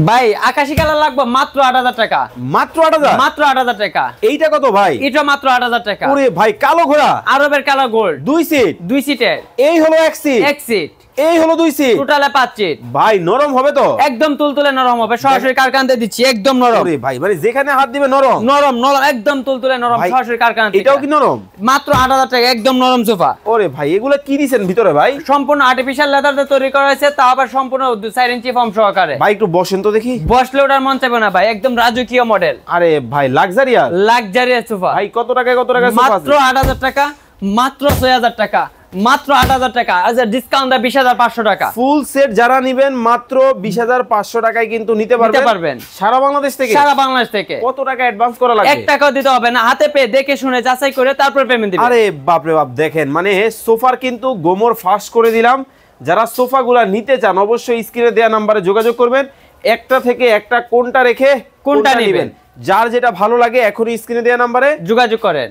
ভাই আকাশি কালার লাগবে মাত্র 8000 টাকা। মাত্র 8000? মাত্র 8000 টাকা। এইটা কত ভাই? এটা মাত্র 8000 টাকা। ওরে ভাই কালো ঘোড়া, আরবের কালার গোল্ড, 2 সিট, 2 সিটের। এই হলো 1 সিট, 1 সিট, এই হলো 2 সিট, টোটালে 5 সিট। ভাই নরম হবে তো? একদম তুলতুলে নরম হবে, সরাসরি কারখানাতে দিচ্ছি, একদম নরম। ওরে ভাই মানে যেখানে হাত দিবে নরম নরম নরম, একদম তুলতুলে নরম, ভাই, সরাসরি কারখানা থেকে। এটাও কি নরম? মাত্র 8000 টাকা, একদম নরম সোফা। ওরে ভাই এগুলা কি দিছেন ভিতরে ভাই? সম্পূর্ণ আর্টিফিশিয়াল লেদার দিয়ে তৈরি করা হয়েছে, তা আবার সম্পূর্ণ 4 ইঞ্চি ফর্ম সহকারে। ভাই একটু বসেন তো দেখি। বসলে ওটার মন চাইবে না ভাই, একদম রাজকীয় মডেল। আরে ভাই লাক্সারিয়াস, লাক্সারিয়াস সোফা। ভাই কত টাকা সোফা আছে? মাত্র 8000 টাকা, মাত্র 6000 টাকা, মাত্র 8000 টাকা। আচ্ছা ডিসকাউন্ট দেয় 20500 টাকা। ফুল সেট যারা নেবেন মাত্র 20500 টাকায় কিন্তু নিতে পারবেন সারা বাংলাদেশ থেকে। সারা বাংলাদেশ থেকে। কত টাকা অ্যাডভান্স করা লাগবে? 1 টাকাও দিতে হবে না, হাতে পেয়ে দেখে শুনে যাচাই করে তারপর পেমেন্ট দিবেন। আরে বাপ রে বাপ, দেখেন মানে সোফার কিন্তু গোমর ফাঁস করে দিলাম। যারা সোফাগুলা নিতে চান অবশ্যই স্ক্রিনে দেওয়া নম্বরে যোগাযোগ করবেন। একটা থেকে একটা কোনটা রেখে কোনটা নেবেন, যার যেটা ভালো লাগে এখনই স্ক্রিনে দেওয়া নম্বরে যোগাযোগ করেন।